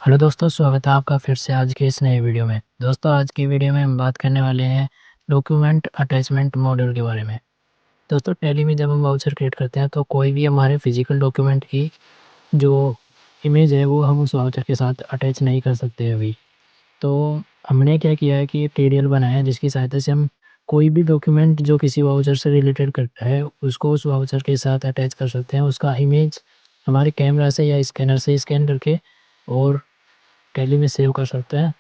Hello दोस्तों, स्वागत है आपका फिर से आज के इस नए वीडियो में। दोस्तों, आज की वीडियो में हम बात करने वाले हैं डॉक्यूमेंट अटैचमेंट मॉड्यूल के बारे में। दोस्तों, टैली में जब हम वाउचर क्रिएट करते हैं तो कोई भी हमारे फिजिकल डॉक्यूमेंट की जो इमेज है वो हम उस वाउचर के साथ अटैच नहीं कर सकते अभी। तो हमने क्या किया है कि एक टीडीएल बनाया है जिसकी सहायता से हम कोई भी डॉक्यूमेंट जो किसी वाउचर से रिलेटेड करता है उसको उस वाउचर के साथ अटैच कर सकते हैं। उसका इमेज हमारे कैमरा से या स्कैनर से स्कैन करके और टैली में सेव कर सकते हैं।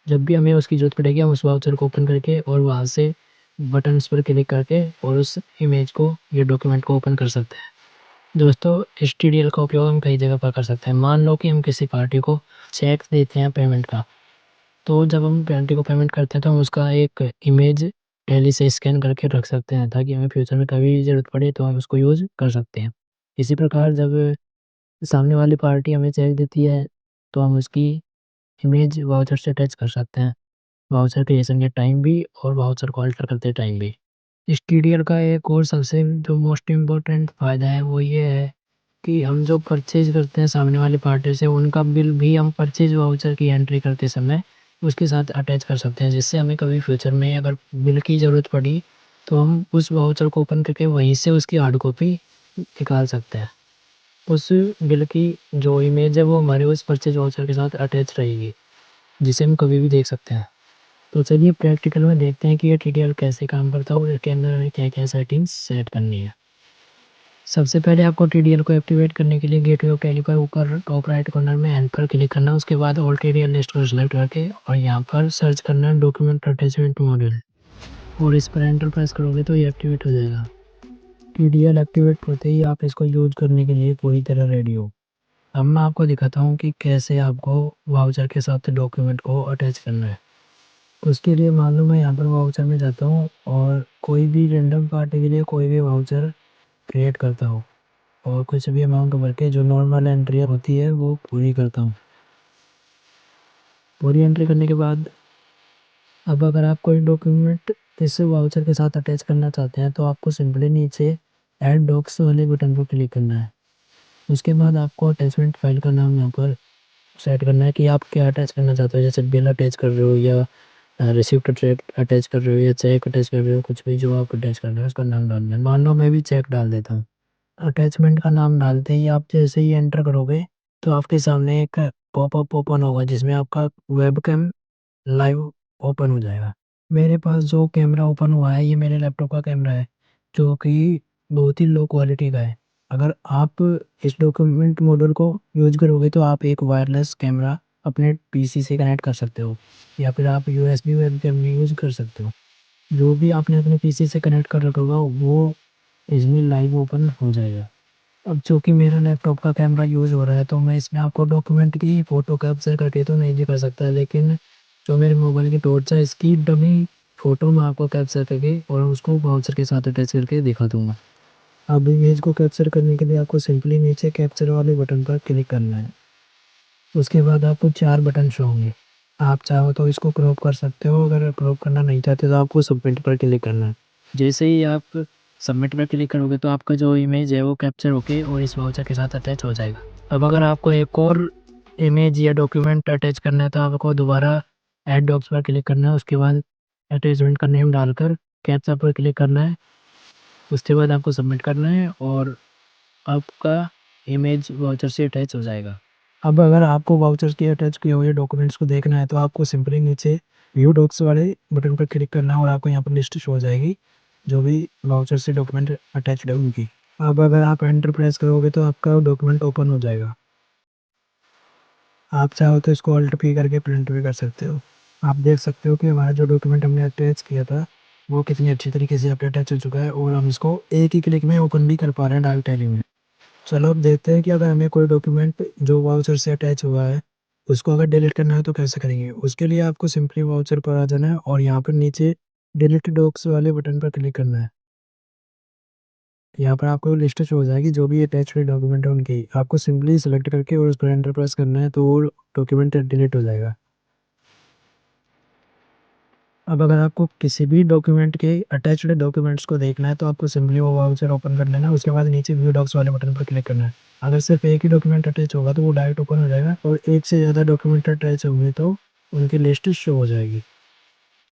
जब भी हमें उसकी ज़रूरत पड़ेगी हम उस वाउचर को ओपन करके और वहाँ से बटन्स पर क्लिक करके और उस इमेज को ये डॉक्यूमेंट को ओपन कर सकते हैं। दोस्तों, इस टीडीएल का उपयोग हम कई जगह पर कर सकते हैं। मान लो कि हम किसी पार्टी को चेक देते हैं पेमेंट का, तो जब हम पार्टी को पेमेंट करते हैं तो हम उसका एक इमेज टैली से स्कैन करके रख सकते हैं ताकि हमें फ्यूचर में कभी भी ज़रूरत पड़े तो हम उसको यूज़ कर सकते हैं। इसी प्रकार जब सामने वाली पार्टी हमें चेक देती है तो हम उसकी इमेज वाउचर से अटैच कर सकते हैं। वाउचर क्रिएशन के टाइम भी और वाउचर को अल्टर करते टाइम भी। इस टीडीएल का एक और सबसे जो मोस्ट इम्पोर्टेंट फ़ायदा है वो ये है कि हम जो परचेज़ करते हैं सामने वाली पार्टी से उनका बिल भी हम परचेज़ वाउचर की एंट्री करते समय उसके साथ अटैच कर सकते हैं, जिससे हमें कभी फ्यूचर में अगर बिल की ज़रूरत पड़ी तो हम उस वाउचर को ओपन करके वहीं से उसकी हार्ड कॉपी निकाल सकते हैं। उस बिल की जो इमेज है वो हमारे उस परचेज़ वाउचर के साथ अटैच रहेगी, जिसे हम कभी भी देख सकते हैं। तो चलिए प्रैक्टिकल में देखते हैं कि ये टीडीएल कैसे काम करता है और इसके अंदर हमें क्या-क्या सेटिंग्स सेट करनी है। सबसे पहले आपको टीडीएल को एक्टिवेट करने के लिए गेटवे ऑफ टैली पर ऊपर टॉप राइट कॉर्नर में एंड पर क्लिक करना है। उसके बाद ऑल टीडीएल लिस्ट को सिलेक्ट करके और यहाँ पर सर्च करना है डॉक्यूमेंट अटैचमेंट मॉड्यूल और इस पर एंटर प्रेस करोगे तो ये एक्टिवेट हो जाएगा। टीडीएल एक्टिवेट होते ही आप इसको यूज़ करने के लिए पूरी तरह रेडी हो। अब मैं आपको दिखाता हूँ कि कैसे आपको वाउचर के साथ डॉक्यूमेंट को अटैच करना है। उसके लिए मान लो मैं यहाँ पर वाउचर में जाता हूँ और कोई भी रैंडम पार्टी के लिए कोई भी वाउचर क्रिएट करता हूँ और कुछ भी अमाउंट भर के जो नॉर्मल एंट्री होती है वो पूरी करता हूँ। पूरी एंट्री करने के बाद अब अगर आप कोई डॉक्यूमेंट इस वाउचर के साथ अटैच करना चाहते हैं तो आपको सिंपली नीचे ऐड डॉक्स वाले बटन पर क्लिक करना है। उसके बाद आपको अटैचमेंट फाइल का नाम यहाँ पर सेट करना है कि आप क्या अटैच करना चाहते हो, जैसे बिल अटैच कर रहे हो या रिसिप्ट अटैच कर रहे हो या चेक अटैच कर रहे हो, कुछ भी जो आप अटैच कर रहे हो उसका नाम डालना है। मान लो मैं भी चेक डाल देता हूँ। अटैचमेंट का नाम डालते ही आप जैसे ही एंटर करोगे तो आपके सामने एक पॉपअप ओपन होगा जिसमें आपका वेबकैम लाइव ओपन हो जाएगा। मेरे पास जो कैमरा ओपन हुआ है ये मेरे लैपटॉप का कैमरा है जो कि बहुत ही लो क्वालिटी का है। अगर आप इस डॉक्यूमेंट मॉड्यूल को यूज़ करोगे तो आप एक वायरलेस कैमरा अपने पीसी से कनेक्ट कर सकते हो या फिर आप यूएसबी वेबकैम भी यूज़ कर सकते हो। जो भी आपने अपने पीसी से कनेक्ट कर रखा होगा वो इसमें लाइव ओपन हो जाएगा। अब चूँकि मेरा लैपटॉप का कैमरा यूज़ हो रहा है तो मैं इसमें आपको डॉक्यूमेंट की फ़ोटो कैप्चर करके तो नहीं दिखा सकता, लेकिन जो मेरे मोबाइल की टॉर्च है इसकी डमी फ़ोटो मैं आपको कैप्चर करके और उसको ब्राउज़र के साथ अटैच करके दिखा दूँगा। अब इमेज को कैप्चर करने के लिए आपको सिंपली नीचे कैप्चर वाले बटन पर क्लिक करना है। उसके बाद आपको 4 बटन शो होंगे। आप चाहो तो इसको क्रॉप कर सकते हो, अगर क्रॉप करना नहीं चाहते तो आपको सबमिट पर क्लिक करना है। जैसे ही आप सबमिट पर क्लिक करोगे तो आपका जो इमेज है वो कैप्चर होके और इस वाउचर के साथ अटैच हो जाएगा। अब अगर आपको एक और इमेज या डॉक्यूमेंट अटैच करना है तो आपको दोबारा ऐड डॉक्स पर क्लिक करना है। उसके बाद अटैचमेंट का नेम डालकर कैप्चर पर क्लिक करना है। उसके बाद आपको सबमिट करना है और आपका इमेज वाउचर से अटैच हो जाएगा। अब अगर आपको वाउचर्स के अटैच किए हुए डॉक्यूमेंट्स को देखना है तो आपको सिंपली नीचे व्यू डॉक्स वाले बटन पर क्लिक करना है और आपको यहाँ पर लिस्ट शो हो जाएगी जो भी वाउचर से डॉक्यूमेंट अटैच्ड है उनकी। अब अगर आप एंटर प्रेस करोगे तो आपका डॉक्यूमेंट ओपन हो जाएगा। आप चाहो तो इसको अल्ट पी करके प्रिंट भी कर सकते हो। आप देख सकते हो कि हमारा जो डॉक्यूमेंट हमने अटैच किया था वो कितनी अच्छी तरीके से अटैच हो चुका है और हम इसको एक ही क्लिक में ओपन भी कर पा रहे हैं डार्क टैली में। चलो अब देखते हैं कि अगर हमें कोई डॉक्यूमेंट जो वाउचर से अटैच हुआ है उसको अगर डिलीट करना है तो कैसे करेंगे। उसके लिए आपको सिंपली वाउचर पर आ जाना है और यहाँ पर नीचे डिलीट डॉक्स वाले बटन पर क्लिक करना है। यहाँ पर आपको लिस्ट शो हो जाएगी जो भी अटैच हुए डॉक्यूमेंट है उनकी। आपको सिंपली सेलेक्ट करके और उस पर एंटर प्रेस करना है तो वो डॉक्यूमेंट डिलीट हो जाएगा। अब अगर आपको किसी भी डॉक्यूमेंट के अटैच्ड डॉक्यूमेंट्स को देखना है तो आपको सिंपली वो वाउचर ओपन कर लेना है। उसके बाद नीचे व्यू डॉक्स वाले बटन पर क्लिक करना है। अगर सिर्फ एक ही डॉक्यूमेंट अटैच होगा तो वो डायरेक्ट ओपन हो जाएगा, और एक से ज़्यादा डॉक्यूमेंट अटैच होंगे तो उनकी लिस्ट शो हो जाएगी।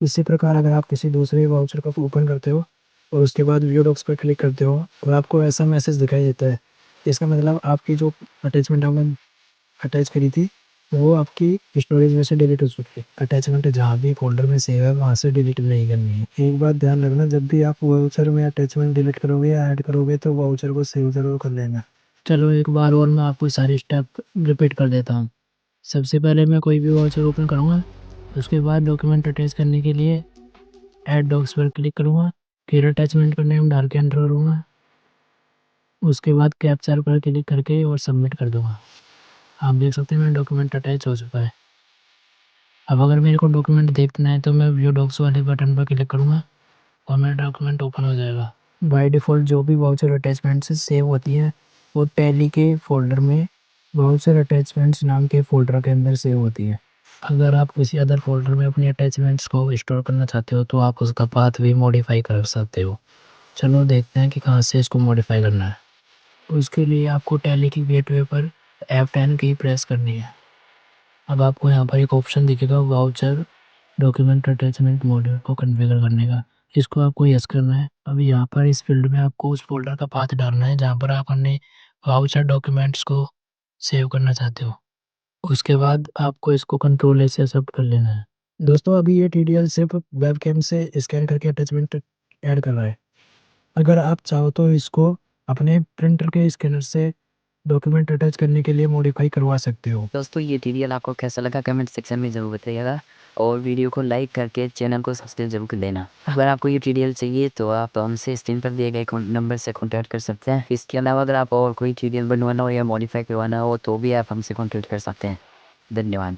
इसी प्रकार अगर आप किसी दूसरे वाउचर को ओपन करते हो और उसके बाद व्यू डॉक्स पर क्लिक करते हो और आपको ऐसा मैसेज दिखाई देता है, इसका मतलब आपकी जो अटैचमेंट आपने अटैच करी थी वो आपकी स्टोरेज में से डिलीट हो चुकी है। अटैचमेंट जहाँ भी फोल्डर में सेव है वहाँ से डिलीट नहीं करनी है। एक बात ध्यान रखना, जब भी आप वाउचर में अटैचमेंट डिलीट करोगे या ऐड करोगे तो वाउचर को सेव जरूर कर लेना। चलो एक बार और मैं आपको सारे स्टेप रिपीट कर देता हूँ। सबसे पहले मैं कोई भी वाउचर ओपन करूँगा, उसके बाद डॉक्यूमेंट अटैच करने के लिए ऐड डॉक्स पर क्लिक करूँगा, फिर अटैचमेंट का नेम डाल के एंटर करूँगा, उसके बाद कैप्चर पर क्लिक करके और सबमिट कर दूँगा। आप देख सकते हैं मेरा डॉक्यूमेंट अटैच हो चुका है। अब अगर मेरे को डॉक्यूमेंट देखना है तो मैं व्यू डॉक्स वाले बटन पर क्लिक करूँगा और मेरा डॉक्यूमेंट ओपन हो जाएगा। बाय डिफ़ॉल्ट जो भी वाउचर अटैचमेंट से सेव होती है वो टैली के फ़ोल्डर में वाउचर अटैचमेंट्स नाम के फ़ोल्डर के अंदर सेव होती है। अगर आप किसी अदर फ़ोल्डर में अपनी अटैचमेंट्स को स्टोर करना चाहते हो तो आप उसका पाथ भी मॉडिफ़ाई कर सकते हो। चलो देखते हैं कि कहाँ से इसको मॉडिफ़ाई करना है। उसके लिए आपको टैली की गेटवे पर F10 की प्रेस करनी है। अब आपको यहाँ पर एक ऑप्शन दिखेगा वाउचर डॉक्यूमेंट अटैचमेंट मॉड्यूल को कॉन्फ़िगर करने का। इसको आपको यस करना है। अब यहाँ पर इस फील्ड में आपको उस फ़ोल्डर का पाथ डालना है जहाँ पर आप अपने वाउचर डॉक्यूमेंट्स को सेव करना चाहते हो। उसके बाद आपको इसको कंट्रोल ए से एक्सेप्ट कर लेना है। दोस्तों अभी ये TDL सिर्फ वेबकैम से स्कैन करके अटैचमेंट ऐड कर रहा है। अगर आप चाहो तो इसको अपने प्रिंटर के स्कैनर से डॉक्यूमेंट अटैच करने के लिए मॉडिफाई करवा सकते हो। दोस्तों ये ट्यूटोरियल आपको कैसा लगा कमेंट सेक्शन में ज़रूर बताइएगा, और वीडियो को लाइक करके चैनल को सब्सक्राइब जरूर कर देना। अगर आपको ये ट्यूटोरियल चाहिए तो आप हमसे स्क्रीन पर दिए गए नंबर से कॉन्टैक्ट कर सकते हैं। इसके अलावा अगर आप और कोई ट्यूटोरियल बनवाना हो या मॉडिफाई करवाना हो तो भी आप हमसे कॉन्टैक्ट कर सकते हैं। धन्यवाद।